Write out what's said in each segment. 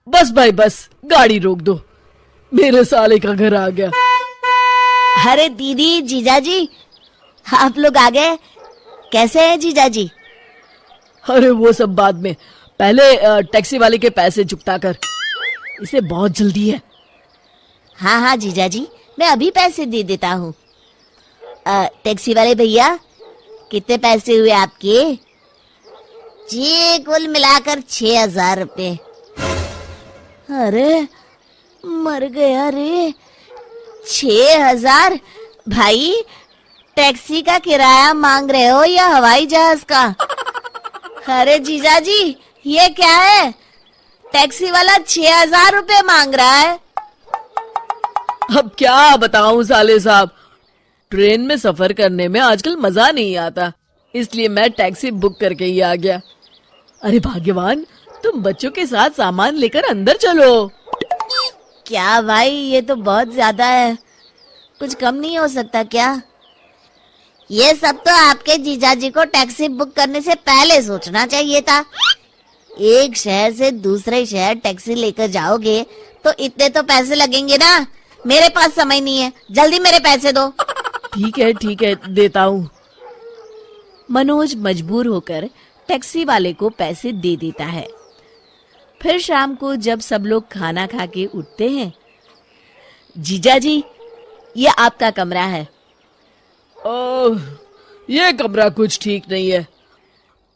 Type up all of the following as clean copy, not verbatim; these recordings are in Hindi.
बस भाई बस, गाड़ी रोक दो, मेरे साले का घर आ गया। अरे दीदी, जीजाजी, आप लोग आ गए। कैसे हैं जीजाजी? अरे वो सब बाद में, पहले टैक्सी वाले के पैसे चुकता कर, इसे बहुत जल्दी है। हाँ हाँ जीजाजी, मैं अभी पैसे दे देता हूँ। टैक्सी वाले भैया, कितने पैसे हुए आपके? जी कुल मिलाकर 6,000 रुपये। अरे मर गया रे, 6,000? भाई, टैक्सी का किराया मांग रहे हो या हवाई जहाज का? अरे जीजाजी, ये क्या है? टैक्सी वाला 6,000 रुपये मांग रहा है। अब क्या बताऊं साले साहब, ट्रेन में सफर करने में आजकल मजा नहीं आता, इसलिए मैं टैक्सी बुक करके ही आ गया। अरे भाग्यवान, तुम बच्चों के साथ सामान लेकर अंदर चलो। क्या भाई, ये तो बहुत ज्यादा है, कुछ कम नहीं हो सकता क्या? ये सब तो आपके जीजाजी को टैक्सी बुक करने से पहले सोचना चाहिए था। एक शहर से दूसरे शहर टैक्सी लेकर जाओगे तो इतने तो पैसे लगेंगे ना। मेरे पास समय नहीं है, जल्दी मेरे पैसे दो। ठीक है, देता हूँ। मनोज मजबूर होकर टैक्सी वाले को पैसे दे देता है। फिर शाम को जब सब लोग खाना खा के उठते हैं, जीजाजी, ये आपका कमरा है। ओह, ये कमरा कुछ ठीक नहीं है।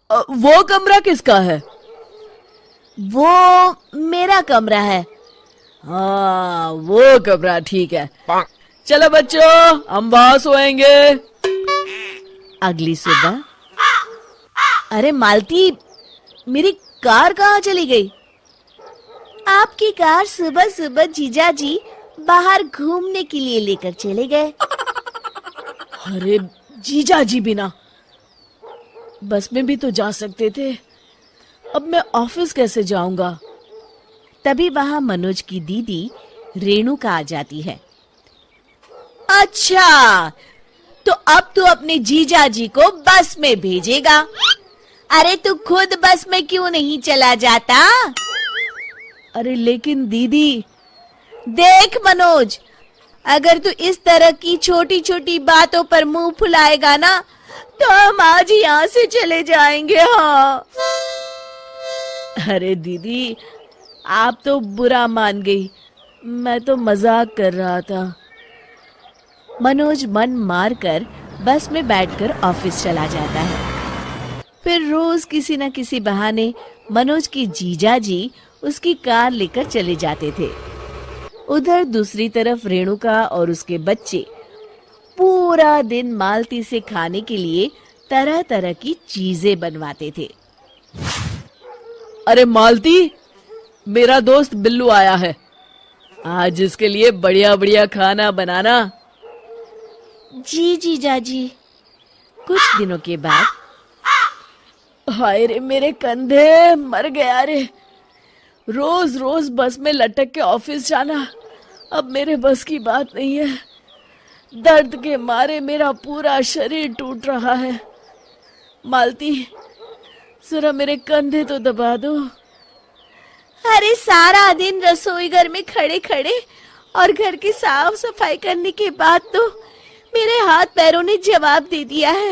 वो कमरा किसका है? वो मेरा कमरा है। हाँ, वो कमरा ठीक है। चलो बच्चों, हम वहां सोएंगे। अगली सुबह, अरे मालती, मेरी कार कहाँ चली गई? आपकी कार सुबह सुबह जीजाजी बाहर घूमने के लिए लेकर चले गए। अरे जीजाजी बिना बस में भी तो जा सकते थे, अब मैं ऑफिस कैसे जाऊंगा? तभी वहां मनोज की दीदी रेणुका आ जाती है। अच्छा, तो अब तू अपने जीजाजी को बस में भेजेगा? अरे तू खुद बस में क्यों नहीं चला जाता? अरे लेकिन दीदी। देख मनोज, अगर तू इस तरह की छोटी छोटी बातों पर मुंह फुलाएगा ना, तो हम आज ही यहाँ से चले जाएंगे। हाँ। अरे दीदी, आप तो बुरा मान गई, मैं तो मजाक कर रहा था। मनोज मन मार कर बस में बैठकर ऑफिस चला जाता है। फिर रोज किसी न किसी बहाने मनोज की जीजाजी उसकी कार लेकर चले जाते थे। उधर दूसरी तरफ रेणुका और उसके बच्चे पूरा दिन मालती से खाने के लिए तरह तरह की चीजें बनवाते थे। अरे मालती, मेरा दोस्त बिल्लू आया है, आज इसके लिए बढ़िया बढ़िया खाना बनाना। जी जीजाजी। कुछ दिनों के बाद, हाय रे मेरे कंधे, मर गया रे, रोज रोज बस में लटक के ऑफिस जाना अब मेरे बस की बात नहीं है। दर्द के मारे मेरा पूरा शरीर टूट रहा है। मालती, जरा मेरे कंधे तो दबा दो। अरे सारा दिन रसोई घर में खड़े खड़े और घर की साफ सफाई करने के बाद तो मेरे हाथ पैरों ने जवाब दे दिया है।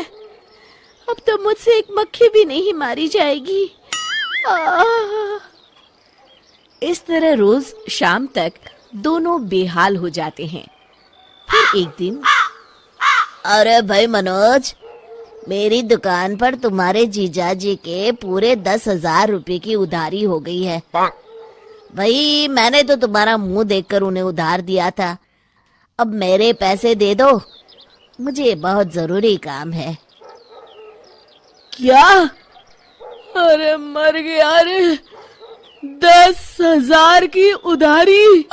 अब तो मुझसे एक मक्खी भी नहीं मारी जाएगी। इस तरह रोज शाम तक दोनों बेहाल हो जाते हैं। फिर एक दिन, अरे भाई मनोज, मेरी दुकान पर तुम्हारे जीजाजी के पूरे 10,000 रुपए की उधारी हो गई है। भाई, मैंने तो तुम्हारा मुंह देखकर उन्हें उधार दिया था, अब मेरे पैसे दे दो, मुझे बहुत जरूरी काम है। क्या? अरे मर गया रे, 10,000 की उधारी।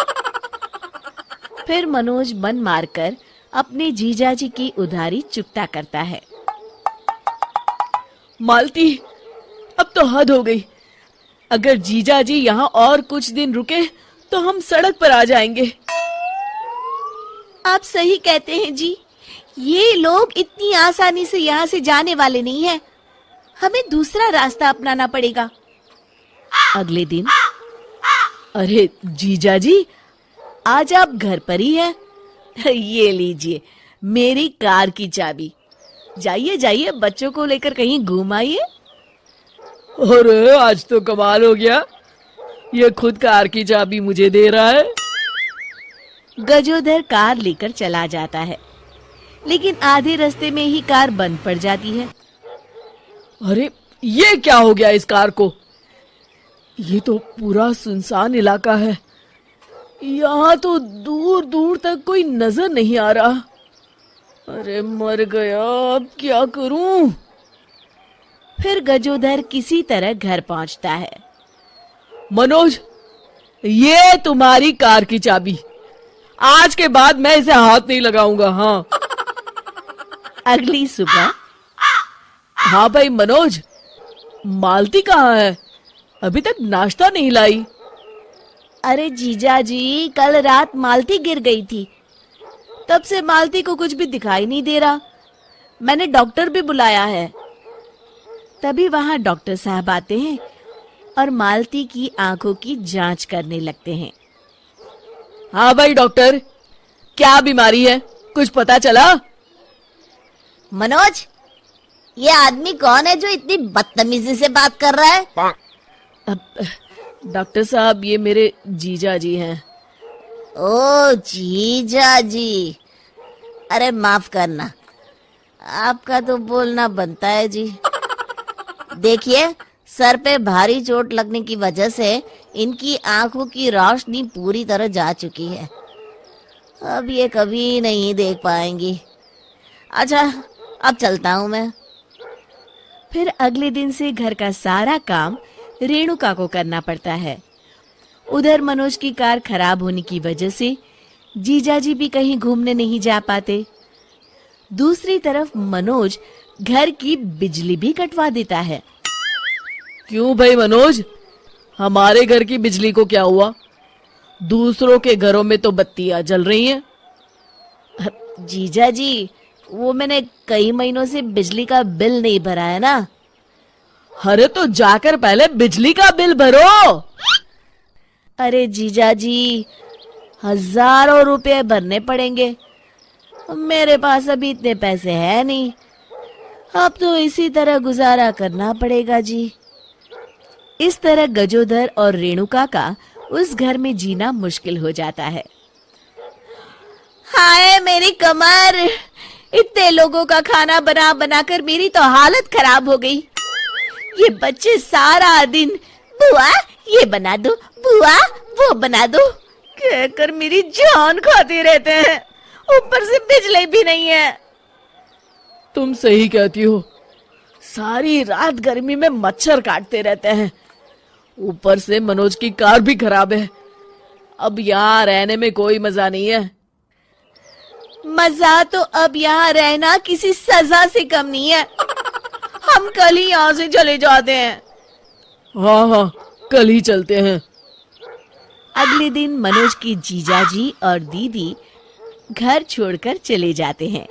फिर मनोज मन मारकर अपने जीजाजी की उधारी चुकता करता है। मालती, अब तो हद हो गई, अगर जीजाजी यहाँ और कुछ दिन रुके तो हम सड़क पर आ जाएंगे। आप सही कहते हैं जी, ये लोग इतनी आसानी से यहाँ से जाने वाले नहीं हैं, हमें दूसरा रास्ता अपनाना पड़ेगा। अगले दिन, अरे जीजा जी, आज आप घर पर ही हैं? ये लीजिए मेरी कार की चाबी। जाइए जाइए, बच्चों को लेकर कहीं घूम आइए। अरे आज तो कमाल हो गया, ये खुद कार की चाबी मुझे दे रहा है। गजोधर कार लेकर चला जाता है, लेकिन आधे रास्ते में ही कार बंद पड़ जाती है। अरे ये क्या हो गया इस कार को? ये तो पूरा सुनसान इलाका है, यहाँ तो दूर दूर तक कोई नजर नहीं आ रहा। अरे मर गया, अब क्या करूं? फिर गजोधर किसी तरह घर पहुंचता है। मनोज, ये तुम्हारी कार की चाबी, आज के बाद मैं इसे हाथ नहीं लगाऊंगा। हाँ अगली सुबह हाँ भाई मनोज, मालती कहाँ है? अभी तक नाश्ता नहीं लाई। अरे जीजा जी, कल रात मालती गिर गई थी, तब से मालती को कुछ भी दिखाई नहीं दे रहा। मैंने डॉक्टर भी बुलाया है। तभी वहां डॉक्टर साहब आते हैं और मालती की आंखों की जांच करने लगते हैं। हाँ भाई डॉक्टर, क्या बीमारी है, कुछ पता चला? मनोज, ये आदमी कौन है जो इतनी बदतमीजी से बात कर रहा है? अब, डॉक्टर साहब, ये मेरे जीजा जी हैं। ओ जीजा जी, अरे माफ करना, आपका तो बोलना बनता है जी। देखिए, सर पे भारी चोट लगने की वजह से इनकी आंखों की रोशनी पूरी तरह जा चुकी है। अब ये कभी नहीं देख पाएंगी। अच्छा, अब चलता हूँ मैं। फिर अगले दिन से घर का सारा काम रेणुका को करना पड़ता है। उधर मनोज की कार खराब होने की वजह से जीजाजी भी कहीं घूमने नहीं जा पाते। दूसरी तरफ मनोज घर की बिजली भी कटवा देता है। क्यों भाई मनोज, हमारे घर की बिजली को क्या हुआ? दूसरों के घरों में तो बत्तियां जल रही हैं। जीजा जी, वो मैंने कई महीनों से बिजली का बिल नहीं भरा है ना। अरे तो जाकर पहले बिजली का बिल भरो। अरे जीजा जी, हजारों रुपए भरने पड़ेंगे, मेरे पास अभी इतने पैसे हैं नहीं। अब तो इसी तरह गुजारा करना पड़ेगा जी। इस तरह गजोधर और रेणुका का उस घर में जीना मुश्किल हो जाता है। हाय मेरी कमर, इतने लोगों का खाना बना बनाकर मेरी तो हालत खराब हो गई। ये बच्चे सारा दिन बुआ ये बना दो, बुआ वो बना दो कहकर मेरी जान खाते रहते हैं। ऊपर से बिजली भी नहीं है। तुम सही कहती हो, सारी रात गर्मी में मच्छर काटते रहते हैं। ऊपर से मनोज की कार भी खराब है। अब यहाँ रहने में कोई मजा नहीं है। मजा तो अब यहाँ रहना किसी सजा से कम नहीं है। हम कल ही यहाँ से चले जाते हैं। हाँ हाँ, कल ही चलते हैं। अगले दिन मनोज की जीजाजी और दीदी घर छोड़कर चले जाते हैं।